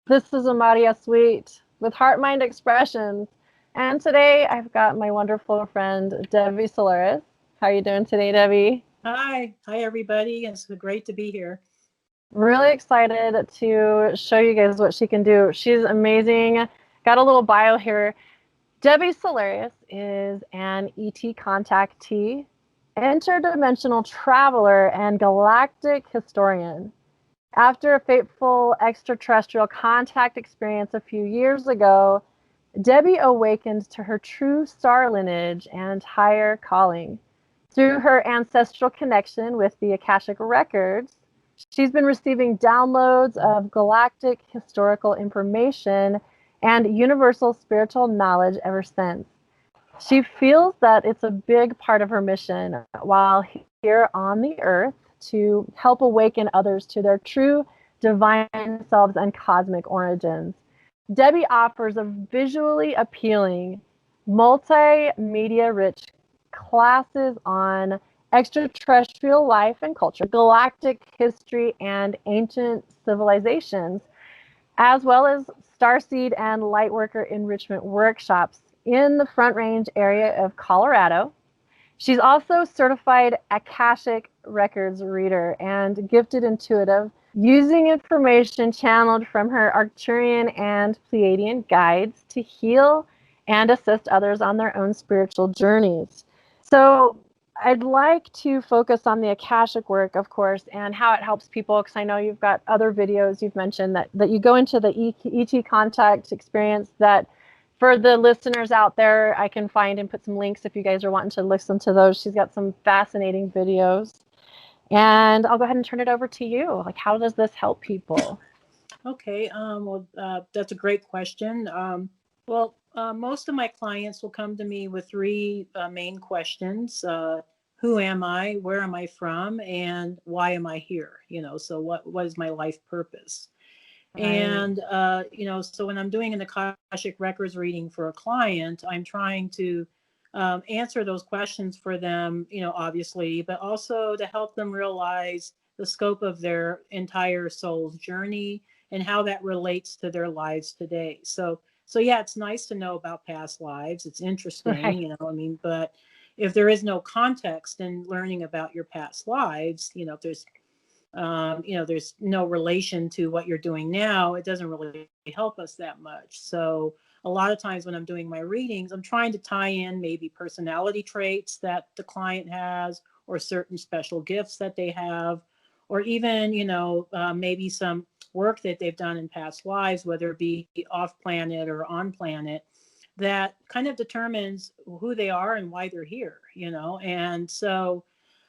This is Amária Sweet with HeartMind Expressions. And today I've got my wonderful friend, Debbie Solaris. How are you doing today, Debbie? Hi everybody. It's great to be here. Really excited to show you guys what she can do. She's amazing. Got a little bio here. Debbie Solaris is an ET contactee, interdimensional traveler, and galactic historian. After a fateful extraterrestrial contact experience a few years ago, Debbie awakened to her true star lineage and higher calling. Through her ancestral connection with the Akashic Records, she's been receiving downloads of galactic historical information and universal spiritual knowledge ever since. She feels that it's a big part of her mission while here on the earth to help awaken others to their true divine selves and cosmic origins. Debbie offers a visually appealing, multimedia rich classes on extraterrestrial life and culture, galactic history, and ancient civilizations, as well as starseed and lightworker enrichment workshops in the Front Range area of Colorado. She's also certified Akashic Records reader and gifted intuitive, using information channeled from her Arcturian and Pleiadian guides to heal and assist others on their own spiritual journeys. So I'd like to focus on the Akashic work, of course, and how it helps people, because I know you've got other videos you've mentioned that you go into the ET contact experience that for the listeners out there, I can find and put some links if you guys are wanting to listen to those. She's got some fascinating videos. And I'll go ahead and turn it over to you. Like, how does this help people? Okay. That's a great question. Most of my clients will come to me with three main questions. Who am I? Where am I from? And why am I here? So what is my life purpose? Right. And, so when I'm doing an Akashic Records reading for a client, I'm trying to answer those questions for them, obviously, but also to help them realize the scope of their entire soul's journey and how that relates to their lives today. So yeah, it's nice to know about past lives. It's interesting, Right. but if there is no context in learning about your past lives, if there's no relation to what you're doing now, it doesn't really help us that much. So a lot of times when I'm doing my readings, I'm trying to tie in maybe personality traits that the client has, or certain special gifts that they have, or even, maybe some work that they've done in past lives, whether it be off planet or on planet, that kind of determines who they are and why they're here, and so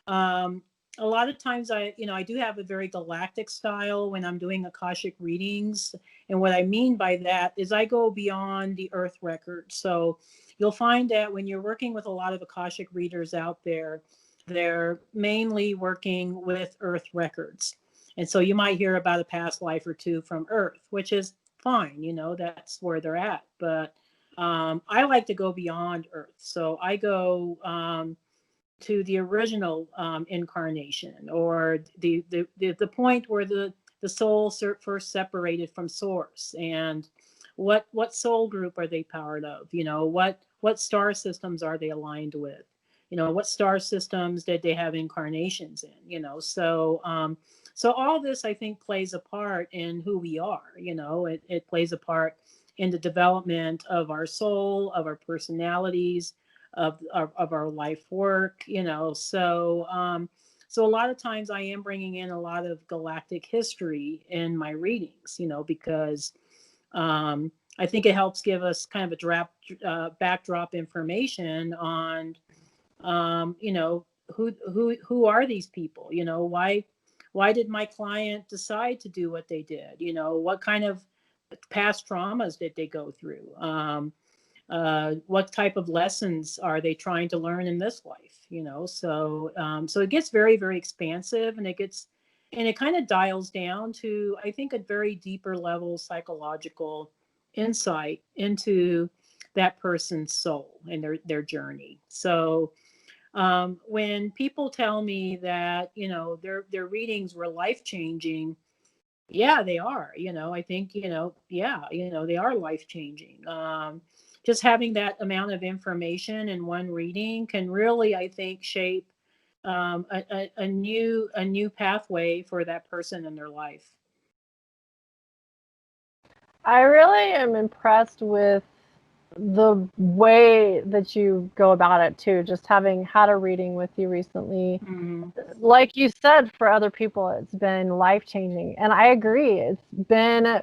um, a lot of times I do have a very galactic style when I'm doing Akashic readings. And what I mean by that is I go beyond the earth record. So you'll find that when you're working with a lot of Akashic readers out there, they're mainly working with earth records. And so you might hear about a past life or two from earth, which is fine, that's where they're at. But I like to go beyond earth. So I go to the original incarnation, or the point where the soul first separated from source, and what soul group are they powered of, what star systems are they aligned with, what star systems did they have incarnations in, so all this, I think, plays a part in who we are. It plays a part in the development of our soul, of our personalities, of our life work, so a lot of times I am bringing in a lot of galactic history in my readings, because I think it helps give us kind of backdrop information on who are these people, why did my client decide to do what they did, what kind of past traumas did they go through, what type of lessons are they trying to learn in this life, so it gets very, very expansive, and it kind of dials down to, I think, a very deeper level psychological insight into that person's soul and their journey. So when people tell me that their readings were life changing, Yeah, they are. I think, yeah, they are life changing. Just having that amount of information in one reading can really, I think, shape a new pathway for that person in their life. I really am impressed with the way that you go about it too. Just having had a reading with you recently, like you said, for other people, it's been life changing. And I agree. It's been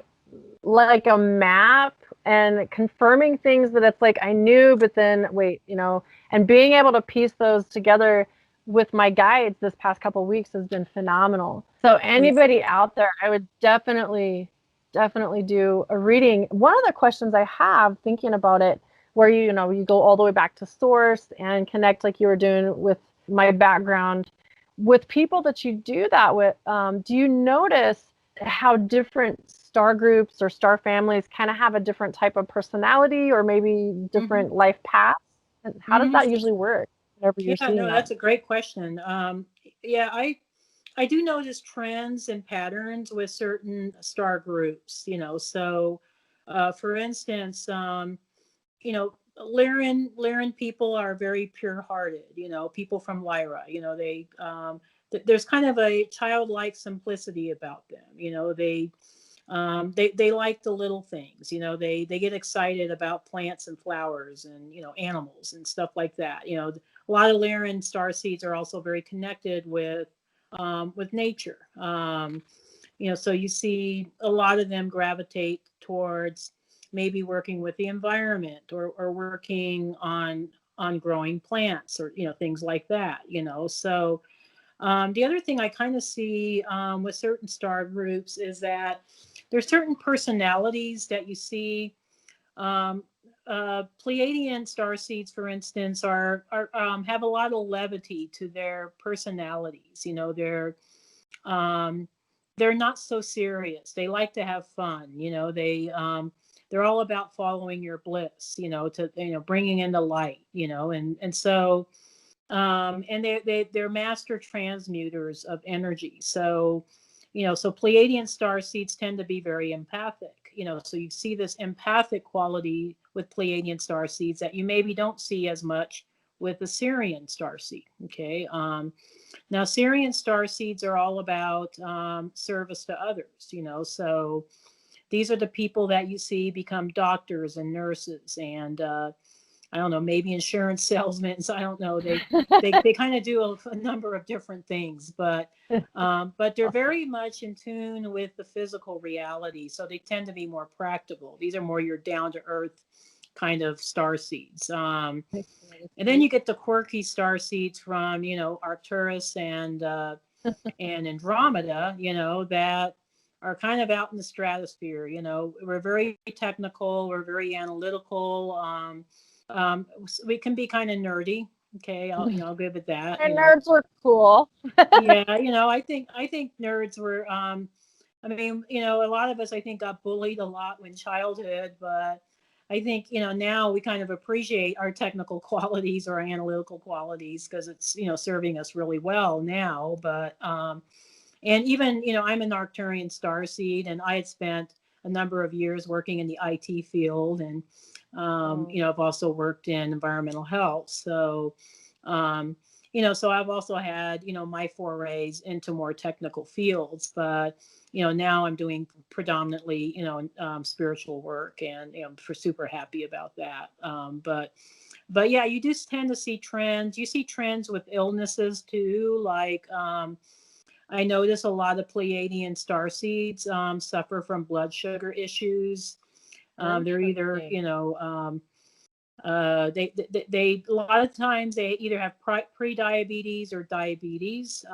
like a map and confirming things that it's like I knew, but then wait, and being able to piece those together with my guides this past couple of weeks has been phenomenal. So anybody out there, I would definitely do a reading. One of the questions I have thinking about it, where you go all the way back to source and connect like you were doing with my background, with people that you do that with, do you notice how different star groups or star families kind of have a different type of personality or maybe different life paths? And how does that usually work whenever you're seeing that? That's a great question. Yeah, I do notice trends and patterns with certain star groups, so for instance, Lyran people are very pure-hearted, people from Lyra, they there's kind of a childlike simplicity about them, they like the little things, they get excited about plants and flowers and animals and stuff like that. A lot of Lyran starseeds are also very connected with nature. So you see a lot of them gravitate towards maybe working with the environment or working on growing plants or things like that. So the other thing I kind of see with certain star groups is that there's certain personalities that you see. Pleiadian starseeds, for instance, are have a lot of levity to their personalities. They're not so serious. They like to have fun. They're all about following your bliss. Bringing in the light. And so. And they're master transmuters of energy. So, so Pleiadian starseeds tend to be very empathic. So you see this empathic quality with Pleiadian starseeds that you maybe don't see as much with the Sirian starseed. Okay. Now Sirian starseeds are all about service to others. So these are the people that you see become doctors and nurses and I don't know, maybe insurance salesmen. So I don't know. They kind of do a number of different things, but they're very much in tune with the physical reality. So they tend to be more practical. These are more your down to earth kind of star seeds. And then you get the quirky star seeds from Arcturus and Andromeda. That are kind of out in the stratosphere. We're very technical. We're very analytical. We can be kind of nerdy. Okay, I'll give it that. And nerds were cool. Yeah, I think nerds were. I mean, a lot of us, I think, got bullied a lot in childhood, but I think now we kind of appreciate our technical qualities or analytical qualities because it's serving us really well now. But and even I'm an Arcturian starseed, and I had spent a number of years working in the IT field and I've also worked in environmental health. So, so I've also had, my forays into more technical fields, but, now I'm doing predominantly, spiritual work and, I'm super happy about that. But yeah, you just tend to see trends. You see trends with illnesses too. Like, I notice a lot of Pleiadian starseeds suffer from blood sugar issues. They're either, they a lot of times they either have pre-diabetes or diabetes.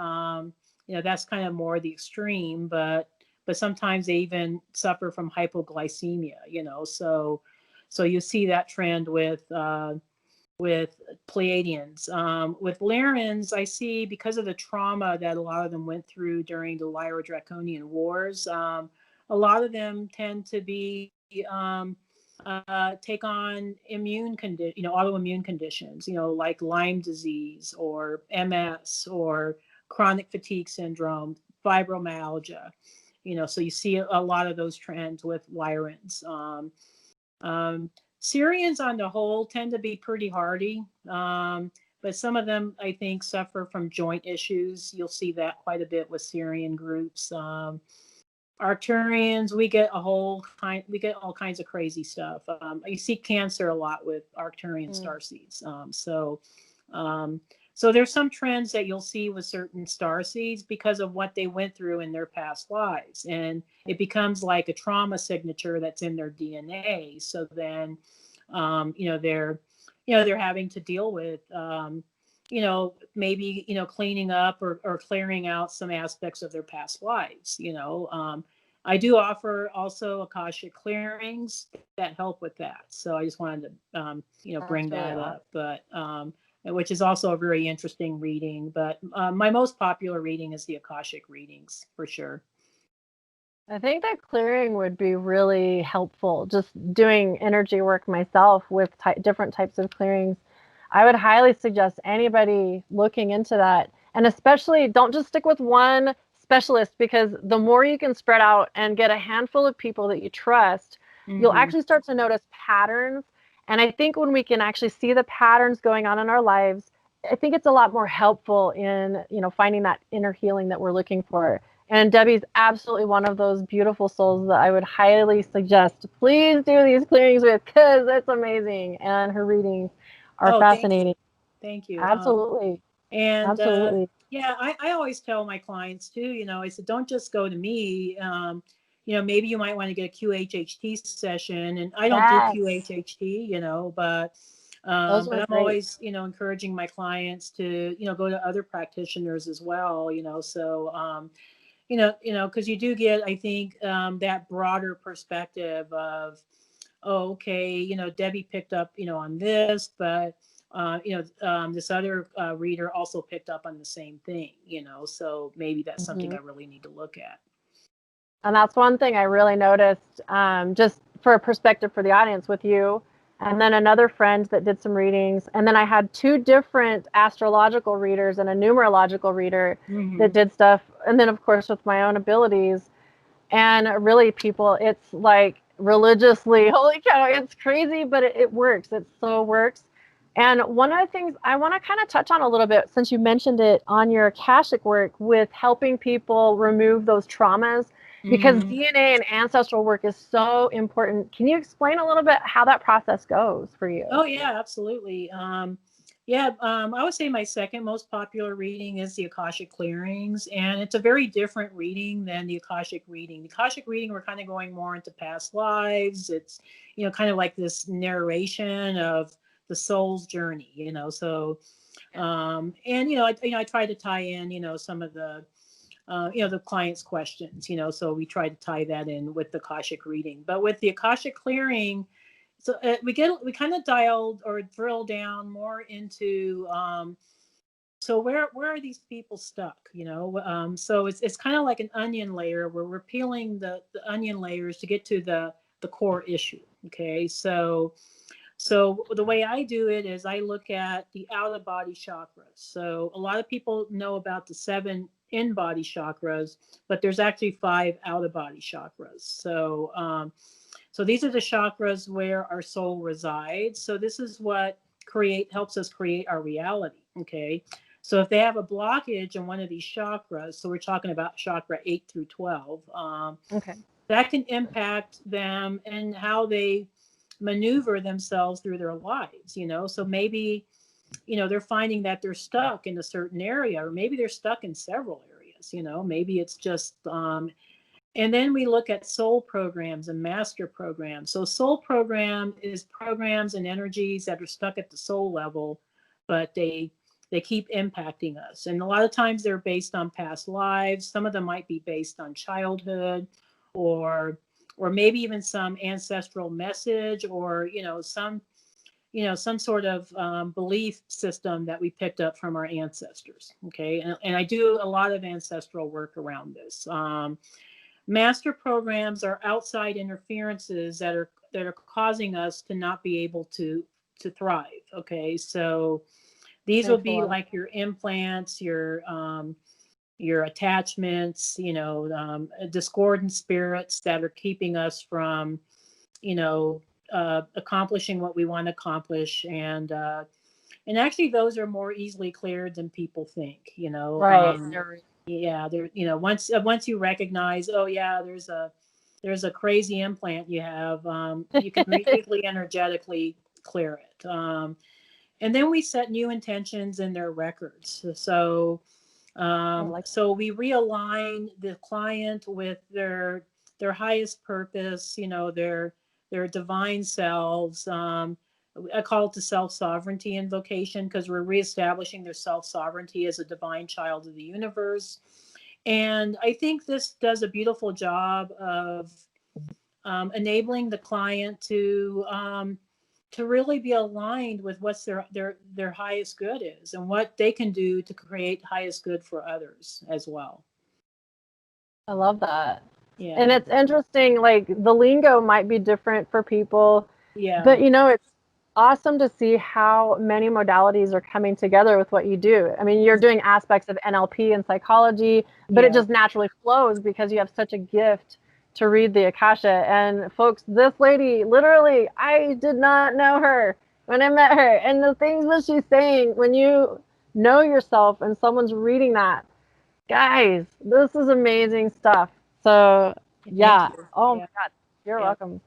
That's kind of more the extreme, but sometimes they even suffer from hypoglycemia. So you see that trend with Pleiadians. With Lyrans, I see because of the trauma that a lot of them went through during the Lyra Draconian Wars. A lot of them tend to be take on autoimmune conditions, like Lyme disease or MS or chronic fatigue syndrome, fibromyalgia, So you see a lot of those trends with Lyrans. Syrians on the whole tend to be pretty hardy, but some of them, I think, suffer from joint issues. You'll see that quite a bit with Syrian groups. Arcturians, we get all kinds of crazy stuff. You see cancer a lot with Arcturian starseeds. So there's some trends that you'll see with certain starseeds because of what they went through in their past lives, and it becomes like a trauma signature that's in their DNA. So then, they're having to deal with, maybe cleaning up or clearing out some aspects of their past lives. I do offer also Akashic Clearings that help with that. So I just wanted to, bring that up, but which is also a very interesting reading. But my most popular reading is the Akashic readings, for sure. I think that clearing would be really helpful. Just doing energy work myself with different types of clearings, I would highly suggest anybody looking into that. And especially don't just stick with one specialist, because the more you can spread out and get a handful of people that you trust, you'll actually start to notice patterns. And I think when we can actually see the patterns going on in our lives, I think it's a lot more helpful in, finding that inner healing that we're looking for. And Debbie's absolutely one of those beautiful souls that I would highly suggest, please do these clearings with, because it's amazing. And her readings are fascinating. Thank you. Absolutely. Absolutely. Yeah, I always tell my clients too, I said, don't just go to me. Maybe you might want to get a QHHT session, and I don't do QHHT, but I'm always, encouraging my clients to, go to other practitioners as well, so, because you do get, I think, that broader perspective of, oh, okay, Debbie picked up, on this, but, this other reader also picked up on the same thing, so maybe that's something I really need to look at. And that's one thing I really noticed, just for a perspective for the audience with you, and then another friend that did some readings. And then I had 2 different astrological readers and a numerological reader that did stuff. And then, of course, with my own abilities. And really, people, it's like religiously, holy cow, it's crazy, but it works. It so works. And one of the things I want to kind of touch on a little bit, since you mentioned it on your Akashic work with helping people remove those traumas, because DNA and ancestral work is so important. Can you explain a little bit how that process goes for you? Oh, yeah, absolutely. I would say my second most popular reading is the Akashic Clearings, and it's a very different reading than the Akashic reading. The Akashic reading, we're kind of going more into past lives. It's, kind of like this narration of the soul's journey, so, I try to tie in, some of the, the client's questions, so we try to tie that in with the Akashic reading. But with the Akashic Clearing, so we kind of dialed or drill down more into, so where are these people stuck, so it's kind of like an onion layer where we're peeling the onion layers to get to the core issue. Okay, so the way I do it is I look at the out-of-body chakras. So a lot of people know about the 7 in-body chakras, but there's actually 5 out-of-body chakras. So these are the chakras where our soul resides. So this is what helps us create our reality. Okay, so if they have a blockage in one of these chakras, so we're talking about chakra 8 through 12, that can impact them and how they maneuver themselves through their lives, so maybe, they're finding that they're stuck in a certain area, or maybe they're stuck in several areas, maybe it's just, and then we look at soul programs and master programs. So soul program is programs and energies that are stuck at the soul level, but they keep impacting us. And a lot of times they're based on past lives. Some of them might be based on childhood, or maybe even some ancestral message, or, some sort of belief system that we picked up from our ancestors. Okay. And I do a lot of ancestral work around this. Master programs are outside interferences that are causing us to not be able to thrive. Okay. So these will be like your implants, your your attachments, discordant spirits that are keeping us from, accomplishing what we want to accomplish. And actually those are more easily cleared than people think, Right. yeah, once you recognize, oh yeah, there's a crazy implant you have, you can easily energetically clear it. And then we set new intentions in their records. So so we realign the client with their highest purpose, their divine selves. I call it the self-sovereignty invocation, because we're reestablishing their self-sovereignty as a divine child of the universe. And I think this does a beautiful job of enabling the client to really be aligned with what's their highest good is, and what they can do to create highest good for others as well. I love that. Yeah. And it's interesting, like the lingo might be different for people. Yeah. But it's awesome to see how many modalities are coming together with what you do. I mean, you're doing aspects of NLP and psychology, but it just naturally flows because you have such a gift to read the Akasha. And folks, this lady, literally, I did not know her when I met her. And the things that she's saying, when you know yourself and someone's reading that, guys, this is amazing stuff. So yeah. Oh my God. You're welcome.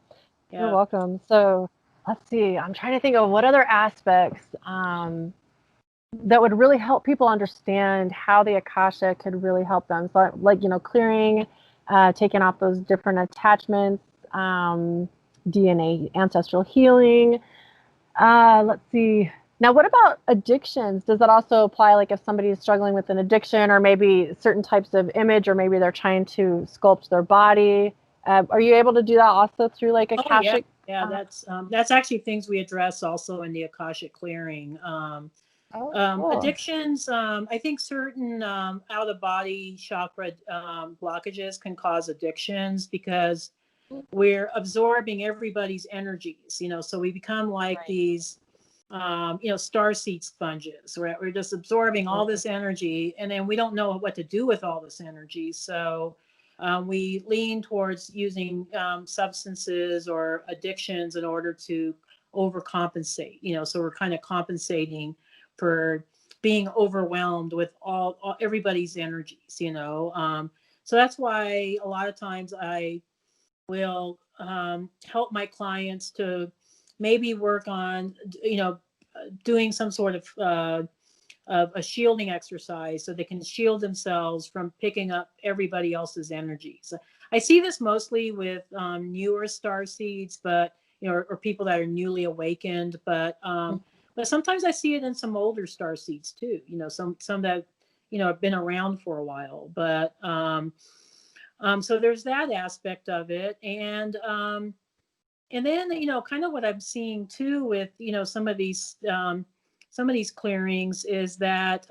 Yeah. You're welcome. So let's see. I'm trying to think of what other aspects that would really help people understand how the Akasha could really help them. So like, clearing, taking off those different attachments, DNA, ancestral healing. Let's see. Now, what about addictions? Does that also apply, like if somebody is struggling with an addiction, or maybe certain types of image, or maybe they're trying to sculpt their body? Are you able to do that also through like Akashic? Yeah, that's actually things we address also in the Akashic clearing. Cool. Addictions, I think certain out-of-body chakra blockages can cause addictions, because we're absorbing everybody's energies, so we become like these starseed sponges. We're just absorbing all this energy, and then we don't know what to do with all this energy. So we lean towards using substances or addictions in order to overcompensate, so we're kind of compensating for being overwhelmed with all everybody's energies. So that's why a lot of times I will help my clients to maybe work on, doing some sort of a shielding exercise, so they can shield themselves from picking up everybody else's energies. I see this mostly with newer star seeds, but or people that are newly awakened. But sometimes I see it in some older star seeds too. Some that have been around for a while. But so there's that aspect of it, and then kind of what I'm seeing too with some of these clearings is that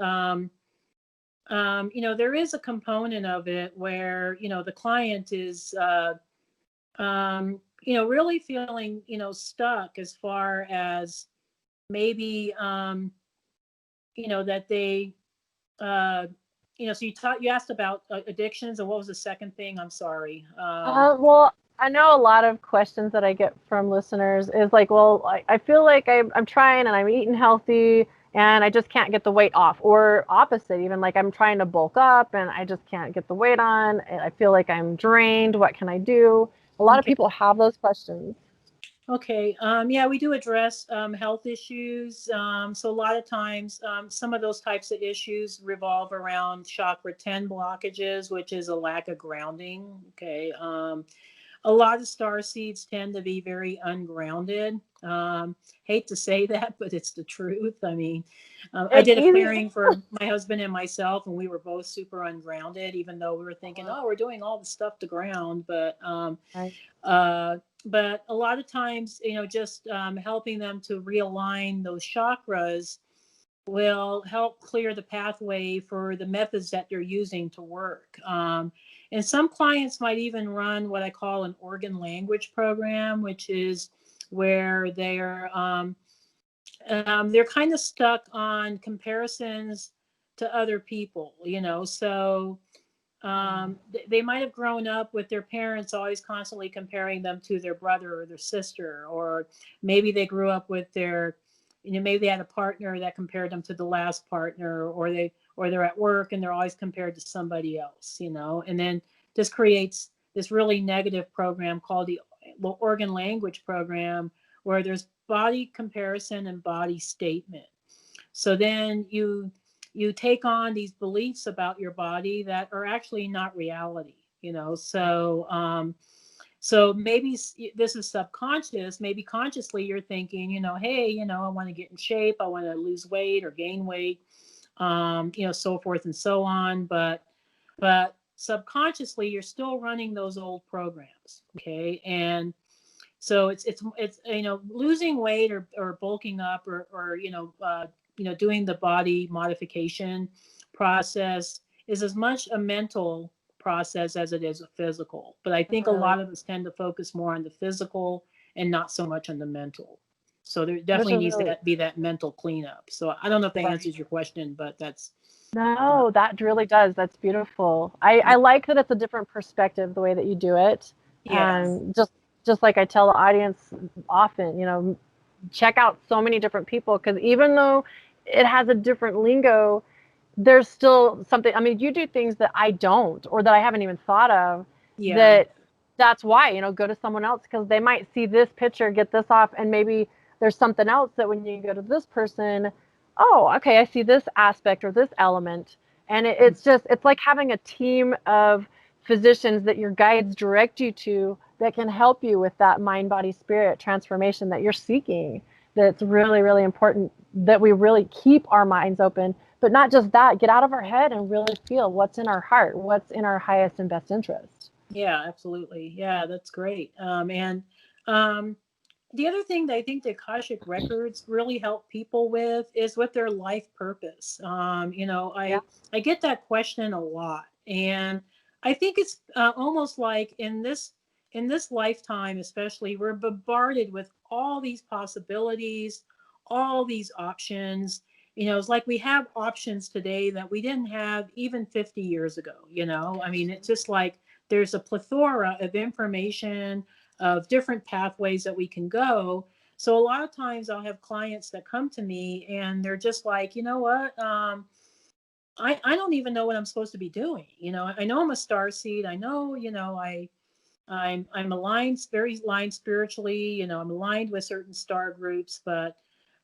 there is a component of it where the client is really feeling stuck, as far as maybe that they so you asked about addictions, and what was the second thing? I'm sorry. Well, I know a lot of questions that I get from listeners is like, well, I feel like I'm trying and I'm eating healthy and I just can't get the weight off, or opposite, even like I'm trying to bulk up and I just can't get the weight on, and I feel like I'm drained. What can I do? A lot of people have those questions. Okay. Yeah, we do address health issues. So a lot of times, some of those types of issues revolve around chakra 10 blockages, which is a lack of grounding. Okay. A lot of star seeds tend to be very ungrounded. Hate to say that, but it's the truth. I mean, I did a clearing for my husband and myself, and we were both super ungrounded, even though we were thinking, oh, we're doing all the stuff to ground. But but a lot of times, just helping them to realign those chakras will help clear the pathway for the methods that they're using to work. And some clients might even run what I call an organ language program, which is where they're kind of stuck on comparisons to other people, so they might have grown up with their parents always constantly comparing them to their brother or their sister, or maybe they grew up with their, maybe they had a partner that compared them to the last partner, or they're at work and they're always compared to somebody else, and then this creates this really negative program called the organ language program, where there's body comparison and body statement. So then you take on these beliefs about your body that are actually not reality, so maybe this is subconscious. Maybe consciously you're thinking, hey, I want to get in shape, I want to lose weight or gain weight, so forth and so on. But subconsciously you're still running those old programs. Okay. And so it's losing weight or bulking up or doing the body modification process is as much a mental process as it is a physical. But I think a lot of us tend to focus more on the physical and not so much on the mental. So there definitely needs to be that mental cleanup. So I don't know if that answers your question, but that's. No, that really does. That's beautiful. I like that it's a different perspective, the way that you do it. And just like I tell the audience often, check out so many different people, because even though it has a different lingo, there's still something. I mean, you do things that I don't, or that I haven't even thought of. That's why, go to someone else, because they might see this picture, get this off, and maybe there's something else that when you go to this person, oh, okay, I see this aspect or this element. And it's like having a team of physicians that your guides direct you to, that can help you with that mind, body, spirit transformation that you're seeking. That's really, really important, that we really keep our minds open, but not just that, get out of our head and really feel what's in our heart, what's in our highest and best interest. Yeah, absolutely. Yeah, that's great. The other thing that I think the Akashic records really help people with is with their life purpose. I get that question a lot, and I think it's almost like in this lifetime, especially, we're bombarded with all these possibilities, all these options. It's like we have options today that we didn't have even 50 years ago. I mean, it's just like there's a plethora of information, of different pathways that we can go. So a lot of times I'll have clients that come to me and they're just like, you know what? I don't even know what I'm supposed to be doing. I know I'm a starseed. I know, I'm aligned, very aligned spiritually. I'm aligned with certain star groups, but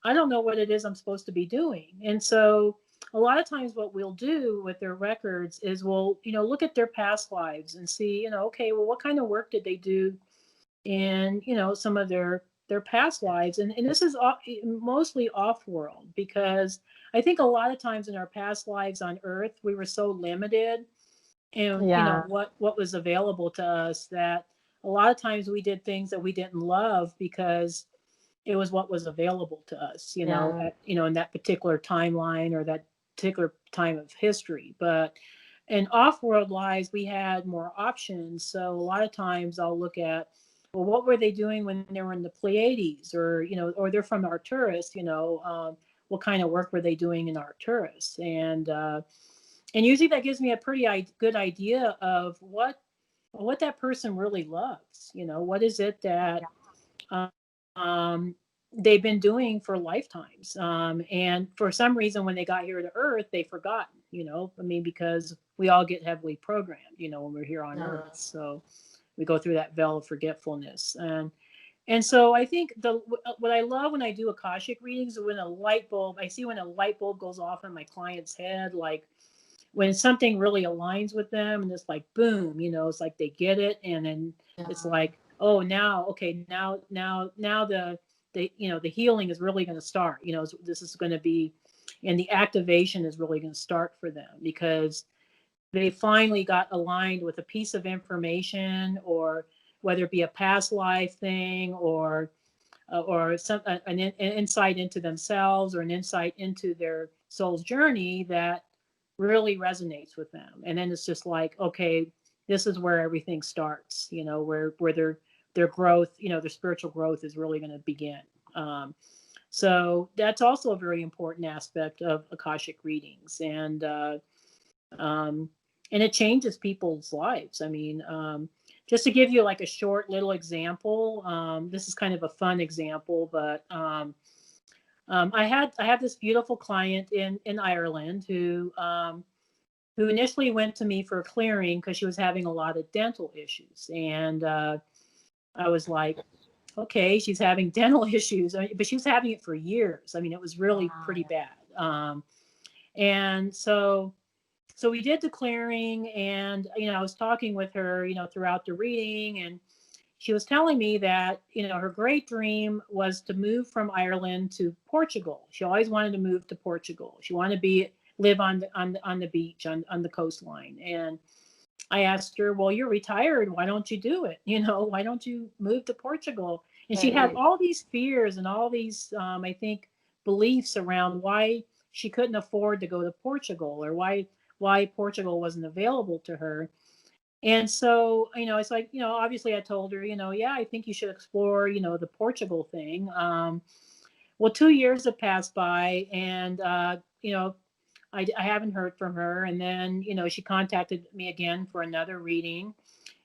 I don't know what it is I'm supposed to be doing. And so a lot of times what we'll do with their records is we'll, look at their past lives and see, okay, well, what kind of work did they do in, some of their past lives. And this is mostly off-world, because I think a lot of times in our past lives on Earth, we were so limited and what was available to us, that a lot of times we did things that we didn't love because it was what was available to us, in that particular timeline or that particular time of history. But in off-world lives, we had more options. So a lot of times I'll look at, well, what were they doing when they were in the Pleiades, or they're from Arcturus, what kind of work were they doing in Arcturus? And usually that gives me a pretty good idea of what that person really loves. What is it that they've been doing for lifetimes. And for some reason, when they got here to Earth, they forgot, because we all get heavily programmed, when we're here on Earth. So we go through that veil of forgetfulness. And so I think what I love when I do Akashic readings is when a light bulb goes off in my client's head, like when something really aligns with them and it's like, boom, it's like they get it. And then it's like, oh, now the healing is really going to start, this is going to be, and the activation is really going to start for them, because they finally got aligned with a piece of information, or whether it be a past life thing, or an insight into themselves, or an insight into their soul's journey that really resonates with them. And then it's just like, okay, this is where everything starts, where their growth, their spiritual growth is really going to begin. So that's also a very important aspect of Akashic readings, and it changes people's lives. I mean, just to give you like a short little example, this is kind of a fun example, but I have this beautiful client in Ireland who initially went to me for a clearing because she was having a lot of dental issues, and I was like, okay, she's having dental issues, but she was having it for years. I mean, it was really pretty bad. And so we did the clearing, and, I was talking with her, throughout the reading, and she was telling me that, her great dream was to move from Ireland to Portugal. She always wanted to move to Portugal. She wanted to live on the beach, on the coastline. And I asked her, well, you're retired. Why don't you do it? Why don't you move to Portugal? And she had all these fears and all these, I think, beliefs around why she couldn't afford to go to Portugal, or why Portugal wasn't available to her. And so, it's like, obviously I told her, yeah, I think you should explore, the Portugal thing. Well, 2 years have passed by, and, I haven't heard from her. And then, she contacted me again for another reading.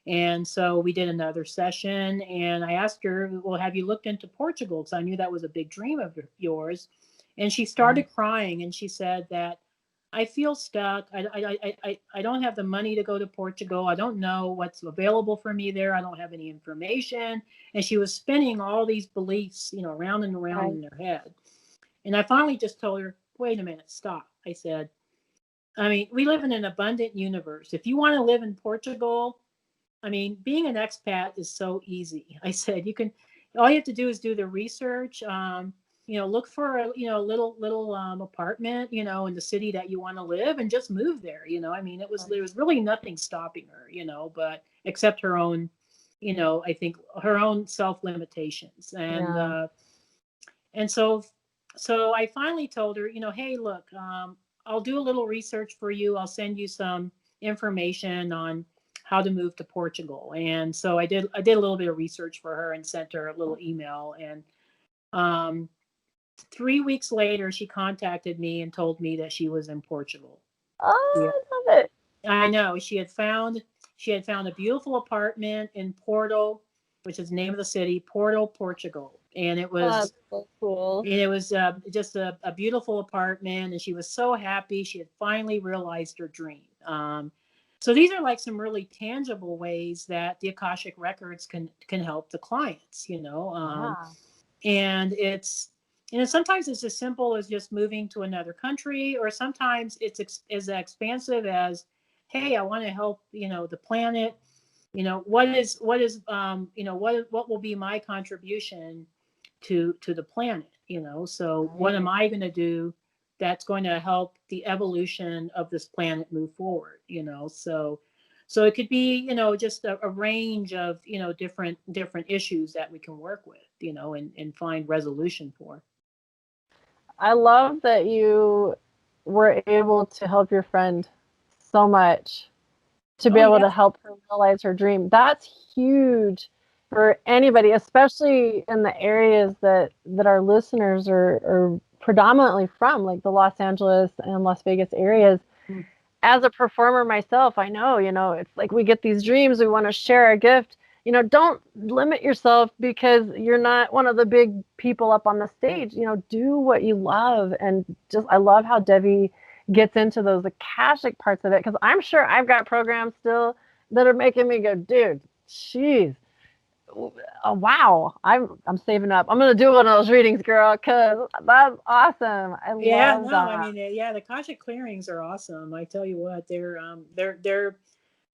And so we did another session, and I asked her, well, have you looked into Portugal? Because I knew that was a big dream of yours. And she started crying, and she said that, I feel stuck. I don't have the money to go to Portugal. I don't know what's available for me there. I don't have any information. And she was spinning all these beliefs, around and around in her head. And I finally just told her, wait a minute, stop. I said, I mean, we live in an abundant universe. If you want to live in Portugal, I mean, being an expat is so easy. I said, all you have to do is do the research. Look for a little apartment, in the city that you want to live, and just move there. I mean, there was really nothing stopping her, but except her own, I think her own self limitations. And so I finally told her, hey, look, I'll do a little research for you. I'll send you some information on how to move to Portugal. And so I did a little bit of research for her and sent her a little email. And 3 weeks later, she contacted me and told me that she was in Portugal. Oh, yeah. I love it. I know. She had found a beautiful apartment in Porto, which is the name of the city, Porto, Portugal. And it was so cool. And it was just a beautiful apartment, and she was so happy. She had finally realized her dream. So these are like some really tangible ways that the Akashic records can help the clients, and sometimes it's as simple as just moving to another country, or sometimes it's as expansive as, hey, I want to help, the planet. What will be my contribution to the planet, so what am I going to do that's going to help the evolution of this planet move forward, so it could be, just a range of, different issues that we can work with, and find resolution for. I love that you were able to help your friend so much to be able to help her realize her dream. That's huge for anybody, especially in the areas that our listeners are predominantly from, like the Los Angeles and Las Vegas areas. Mm. As a performer myself, I know, it's like we get these dreams, we want to share our gift. Don't limit yourself because you're not one of the big people up on the stage. Do what you love. And just, I love how Debbie gets into those Akashic parts of it, because I'm sure I've got programs still that are making me go, dude, jeez, oh, wow, I'm saving up. I'm gonna do one of those readings, girl, because that's awesome. I love that. I mean, the Akashic clearings are awesome. I tell you what, they're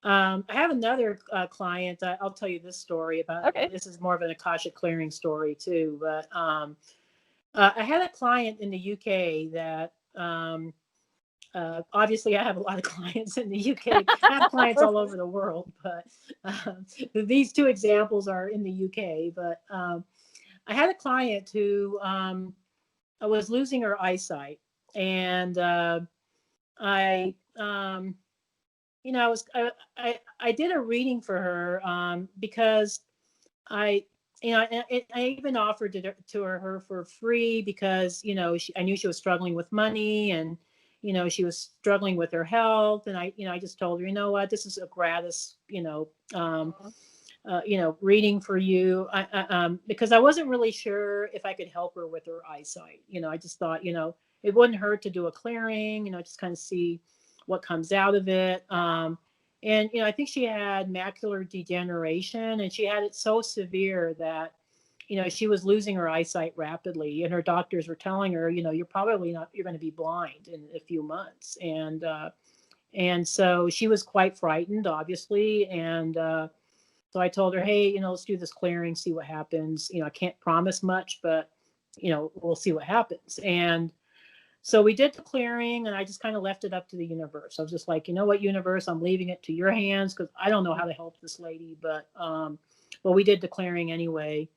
I have another client. I'll tell you this story about. Okay. This is more of an Akashic clearing story too, but I had a client in the UK that. Obviously, I have a lot of clients in the UK. I have clients all over the world, but these two examples are in the UK. But I had a client who was losing her eyesight, and I did a reading for her because I I even offered it to her for free because, I knew she was struggling with money, and, she was struggling with her health. And I just told her, you know what, this is a gratis, reading for you. Because I wasn't really sure if I could help her with her eyesight. I just thought, it wouldn't hurt to do a clearing, just kind of see what comes out of it. And, I think she had macular degeneration, and she had it so severe that, she was losing her eyesight rapidly, and her doctors were telling her, you're probably not, you're going to be blind in a few months. And so she was quite frightened, obviously. And so I told her, hey, let's do this clearing, see what happens. I can't promise much, but, we'll see what happens. And so we did the clearing, and I just kind of left it up to the universe. I was just like, you know what, universe, I'm leaving it to your hands, because I don't know how to help this lady. But well, we did the clearing anyway.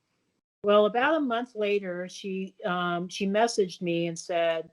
Well, about a month later, she messaged me and said,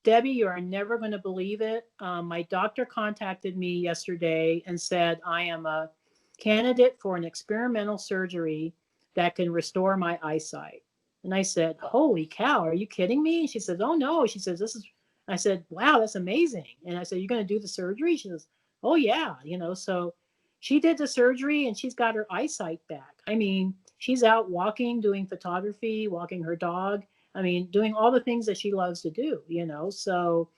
Debbie, you are never going to believe it. My doctor contacted me yesterday and said I am a candidate for an experimental surgery that can restore my eyesight. And I said, holy cow, are you kidding me? And she says, oh no. She says, this is, I said, wow, that's amazing. And I said, you're going to do the surgery? She says, oh yeah. So she did the surgery, and she's got her eyesight back. I mean, she's out walking, doing photography, walking her dog. I mean, doing all the things that she loves to do, So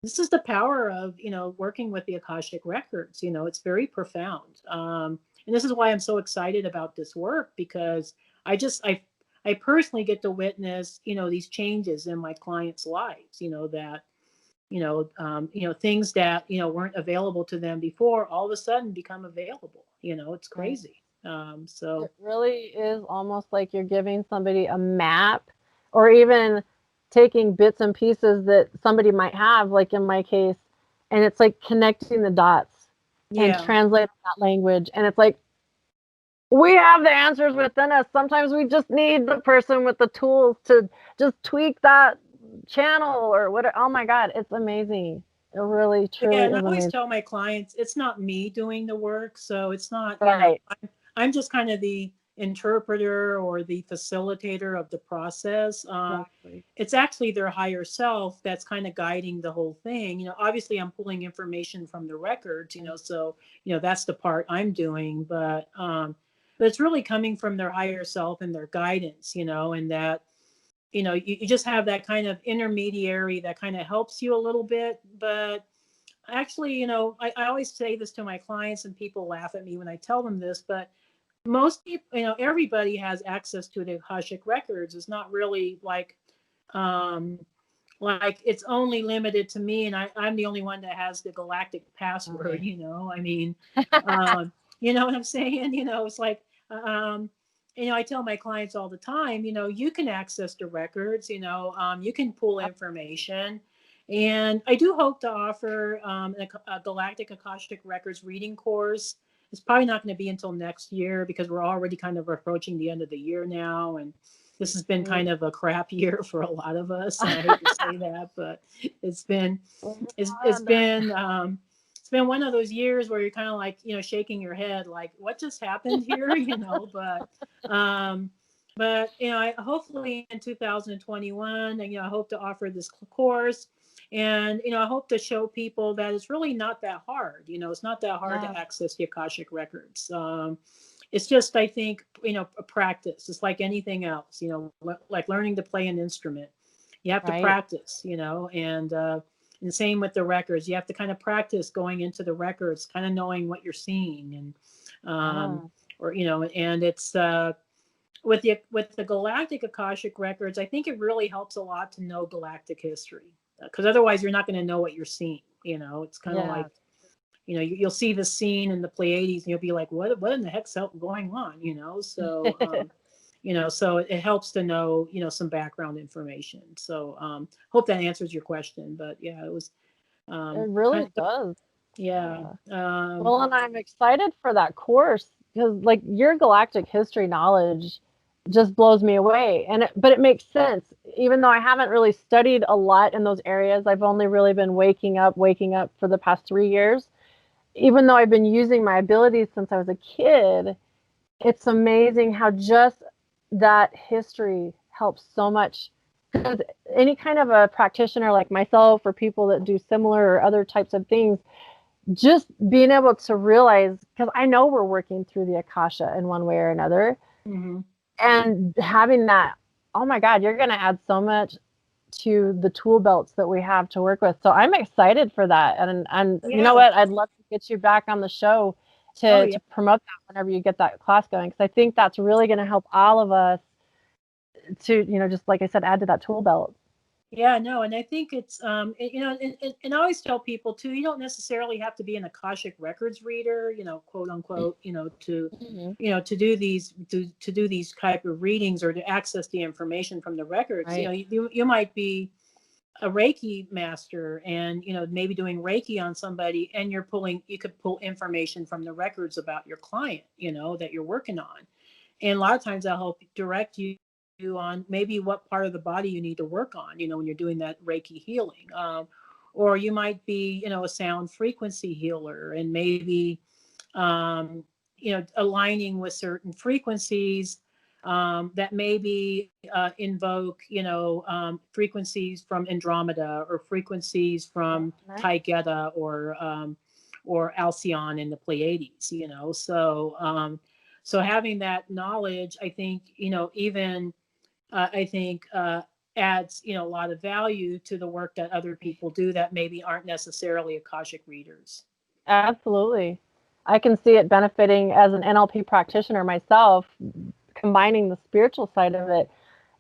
this is the power of, working with the Akashic records. It's very profound. And this is why I'm so excited about this work, because I personally get to witness, these changes in my clients' lives, that, things that, weren't available to them before, all of a sudden become available. It's crazy. So it really is almost like you're giving somebody a map, or even taking bits and pieces that somebody might have, like in my case, and it's like connecting the dots and translating that language. And it's like, we have the answers within us. Sometimes we just need the person with the tools to just tweak that channel or whatever. Oh my God, it's amazing. It really, truly is and I always amazing. tell my clients, it's not me doing the work. So it's not, Right. I'm just kind of the interpreter or the facilitator of the process. Exactly. It's actually their higher self that's kind of guiding the whole thing. Obviously I'm pulling information from the records, so, that's the part I'm doing, but it's really coming from their higher self and their guidance, and that, you just have that kind of intermediary that kind of helps you a little bit. But actually, I always say this to my clients, and people laugh at me when I tell them this, but most people, everybody has access to the Akashic records. It's not really like it's only limited to me, and I'm the only one that has the galactic password. Okay. I mean, you know what I'm saying? It's like, I tell my clients all the time, you can access the records, you can pull information. And I do hope to offer a Galactic Akashic Records reading course. It's probably not going to be until next year, because we're already kind of approaching the end of the year now. And this has been kind of a crap year for a lot of us. And I hate to say that, but it's been one of those years where you're kind of like, shaking your head, like, what just happened here? But hopefully in 2021, and I hope to offer this course. And, I hope to show people that it's really not that hard. It's not that hard to access the Akashic records. It's just, I think, a practice. It's like anything else, like learning to play an instrument. You have to practice, and the same with the records. You have to kind of practice going into the records, kind of knowing what you're seeing. And, and it's, with the Galactic Akashic records, I think it really helps a lot to know galactic history, because otherwise you're not going to know what you're seeing. It's kind of like, you'll see the scene in the Pleiades, and you'll be like, what in the heck's going on? So, so it helps to know, some background information. So, hope that answers your question. But yeah, it was. It really does. Yeah. Well, and I'm excited for that course, because like your galactic history knowledge just blows me away. But it makes sense. Even though I haven't really studied a lot in those areas, I've only really been waking up for the past 3 years. Even though I've been using my abilities since I was a kid, it's amazing how just that history helps so much, because any kind of a practitioner like myself or people that do similar or other types of things, just being able to realize, because I know we're working through the Akasha in one way or another, Mm-hmm. and having that, oh my God, you're going to add so much to the tool belts that we have to work with. So I'm excited for that. And you know what? I'd love to get you back on the show to promote that whenever you get that class going, because I think that's really going to help all of us to, just like I said, add to that tool belt. Yeah, no, and I think it's and I always tell people too, you don't necessarily have to be an Akashic records reader, quote unquote, to to do these type of readings or to access the information from the records. Right. You might be a Reiki master and maybe doing Reiki on somebody, and you could pull information from the records about your client, that you're working on. And a lot of times I'll help direct you on maybe what part of the body you need to work on, when you're doing that Reiki healing. Or you might be, a sound frequency healer, and maybe, aligning with certain frequencies that maybe invoke, frequencies from Andromeda, or frequencies from Taygeta, or Alcyon in the Pleiades, so having that knowledge, I think, even adds, a lot of value to the work that other people do that maybe aren't necessarily Akashic readers. Absolutely. I can see it benefiting as an NLP practitioner myself, combining the spiritual side of it.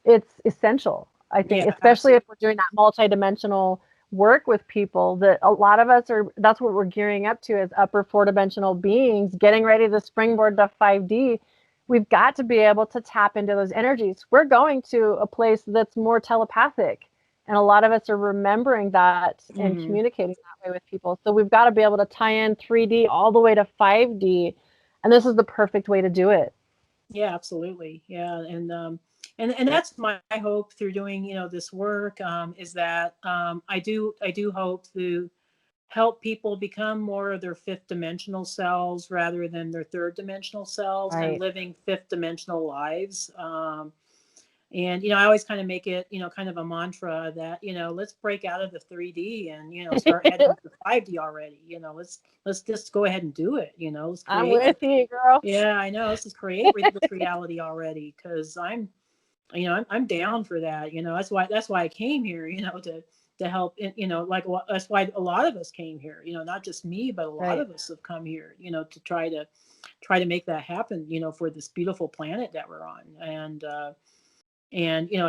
It's essential, I think, especially if we're doing that multidimensional work with people, that a lot of us that's what we're gearing up to as upper 4-dimensional beings, getting ready to springboard to 5D. We've got to be able to tap into those energies. We're going to a place that's more telepathic, and a lot of us are remembering that and communicating that way with people. So we've got to be able to tie in 3D all the way to 5D, and this is the perfect way to do it. Yeah, absolutely. Yeah, and that's my hope through doing this work, is that I do hope to help people become more of their 5th dimensional selves rather than their 3rd dimensional selves, and living 5th dimensional lives. And I always kind of make it kind of a mantra that let's break out of the 3D and start heading to 5D already. Let's just go ahead and do it. Let's create. I'm with you, girl. Yeah, I know. Let's just create this reality already, because I'm down for that. That's why I came here. To help. That's why a lot of us came here. Not just me, but a lot of us have come here. To try to make that happen. For this beautiful planet that we're on, and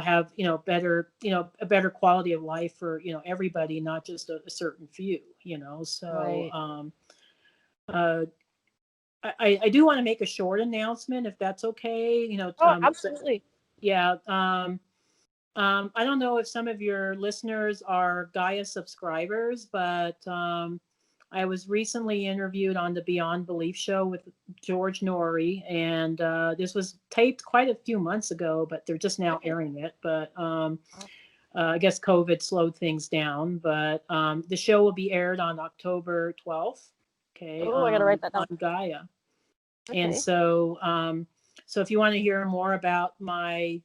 have better a better quality of life for everybody, not just a certain few. So I do want to make a short announcement, if that's okay. Absolutely. Yeah. I don't know if some of your listeners are Gaia subscribers, but I was recently interviewed on the Beyond Belief show with George Norrie, and this was taped quite a few months ago, but they're just now airing it. But I guess COVID slowed things down. But the show will be aired on October 12th. Okay. Oh, I gotta write that down. On Gaia. Okay. And so, so if you want to hear more about my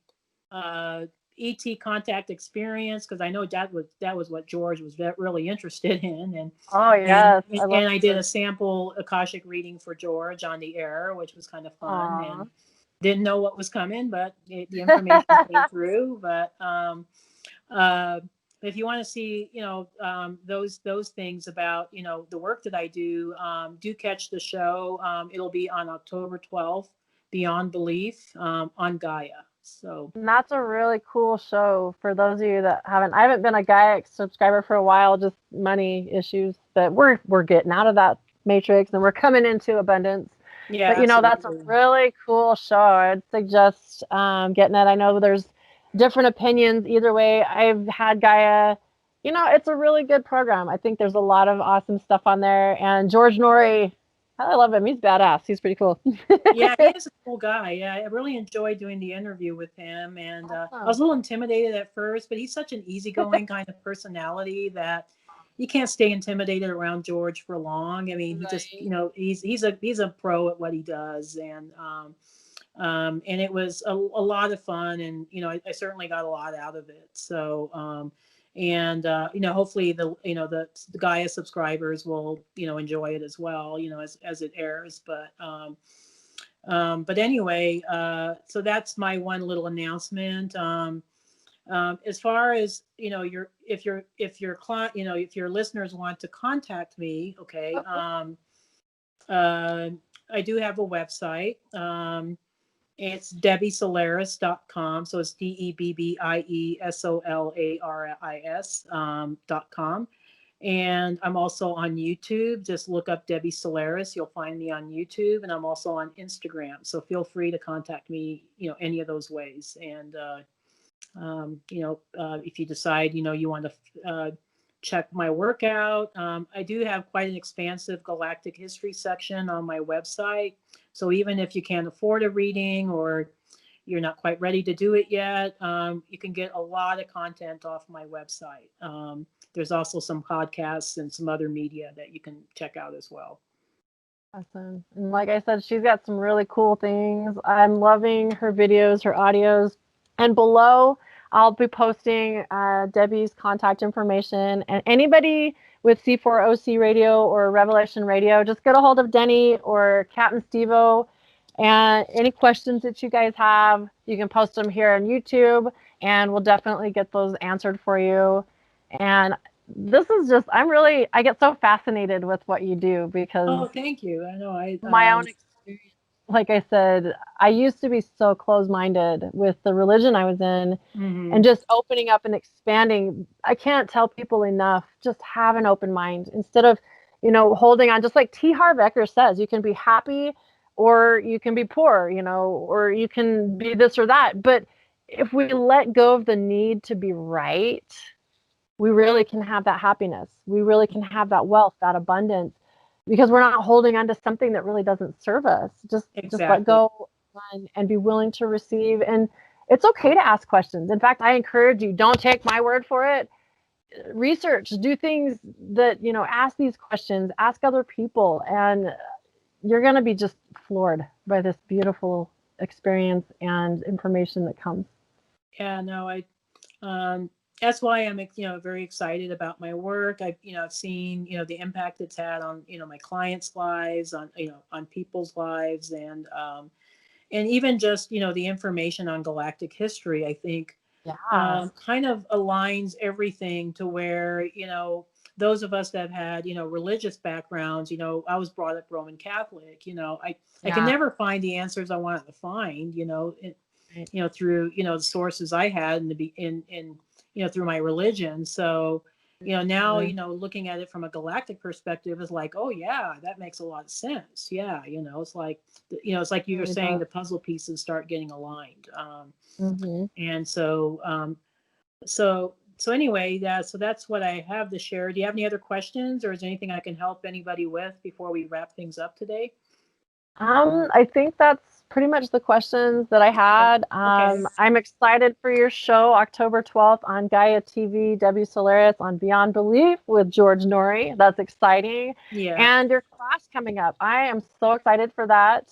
ET contact experience, because I know that was what George was really interested in, and and I did a sample Akashic reading for George on the air, which was kind of fun. And didn't know what was coming, but the information came through. But if you want to see, those things about, the work that I do catch the show. It'll be on October 12th, Beyond Belief, on Gaia. So and that's a really cool show for those of you that I haven't been a Gaia subscriber for a while, just money issues, but we're getting out of that matrix and we're coming into abundance. Yeah, but that's a really cool show. I'd suggest getting it. I know there's different opinions either way. I've had Gaia. It's a really good program. I think there's a lot of awesome stuff on there. And George Norrie, I love him. He's badass. He's pretty cool. Yeah, he is a cool guy. Yeah, I really enjoyed doing the interview with him. And I was a little intimidated at first, but he's such an easygoing kind of personality that you can't stay intimidated around George for long. I mean, he just, he's a pro at what he does. And And it was a lot of fun, and I certainly got a lot out of it. So hopefully the Gaia subscribers will enjoy it as well, as it airs. But anyway, so that's my one little announcement. As far as if your client, if your listeners want to contact me, okay, I do have a website. It's DebbieSolaris.com. So it's DebbieSolaris.com. And I'm also on YouTube. Just look up Debbie Solaris. You'll find me on YouTube, and I'm also on Instagram. So feel free to contact me, any of those ways. And if you decide, you want to check my workout, I do have quite an expansive galactic history section on my website. So even if you can't afford a reading or you're not quite ready to do it yet, you can get a lot of content off my website. There's also some podcasts and some other media that you can check out as well. Awesome. And like I said, she's got some really cool things. I'm loving her videos, her audios. And below, I'll be posting Debbie's contact information. And anybody with C4OC Radio or Revelation Radio, just get a hold of Denny or Captain Stevo. And any questions that you guys have, you can post them here on YouTube, and we'll definitely get those answered for you. And this is just, I get so fascinated with what you do because... Oh, thank you. I know my own experience, like I said, I used to be so closed-minded with the religion I was in, and just opening up and expanding. I can't tell people enough, just have an open mind instead of, holding on. Just like T. Harv Eker says, you can be happy or you can be poor, or you can be this or that. But if we let go of the need to be right, we really can have that happiness. We really can have that wealth, that abundance, because we're not holding on to something that really doesn't serve us. Just let go and be willing to receive. And it's okay to ask questions. In fact, I encourage you, don't take my word for it. Research, do things that, ask these questions, ask other people, and you're going to be just floored by this beautiful experience and information that comes. Yeah, no, that's why I'm, very excited about my work. I've seen, the impact it's had on, my clients' lives, on people's lives, and even just, the information on galactic history, I think, kind of aligns everything to where, those of us that have had, religious backgrounds, I was brought up Roman Catholic, I can never find the answers I wanted to find, through, the sources I had in through my religion. So, now, looking at it from a galactic perspective is like, oh yeah, that makes a lot of sense. Yeah. It's like, it's like you were saying, the puzzle pieces start getting aligned. And so anyway, so that's what I have to share. Do you have any other questions, or is there anything I can help anybody with before we wrap things up today? I think that's pretty much the questions that I had. I'm excited for your show, October 12th on Gaia TV, Debbie Solaris on Beyond Belief with George Norrie. That's exciting. Yeah. And your class coming up. I am so excited for that.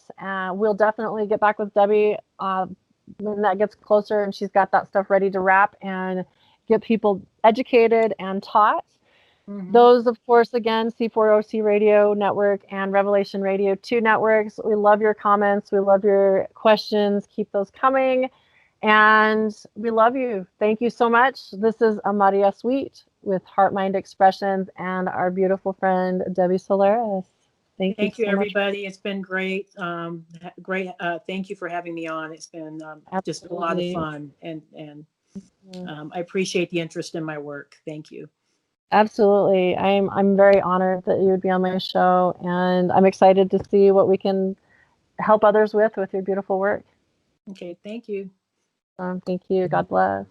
We'll definitely get back with Debbie when that gets closer and she's got that stuff ready to wrap and get people educated and taught. Those, of course, again, C4OC Radio Network and Revelation Radio 2 networks. We love your comments. We love your questions. Keep those coming. And we love you. Thank you so much. This is Amária Sweet with HeartMind Expressions and our beautiful friend, Debbie Solaris. Thank you so everybody. It's been great. Great. Thank you for having me on. It's been just a lot of fun. And I appreciate the interest in my work. Thank you. Absolutely. I'm very honored that you would be on my show, and I'm excited to see what we can help others with your beautiful work. Okay, thank you. Thank you. God bless.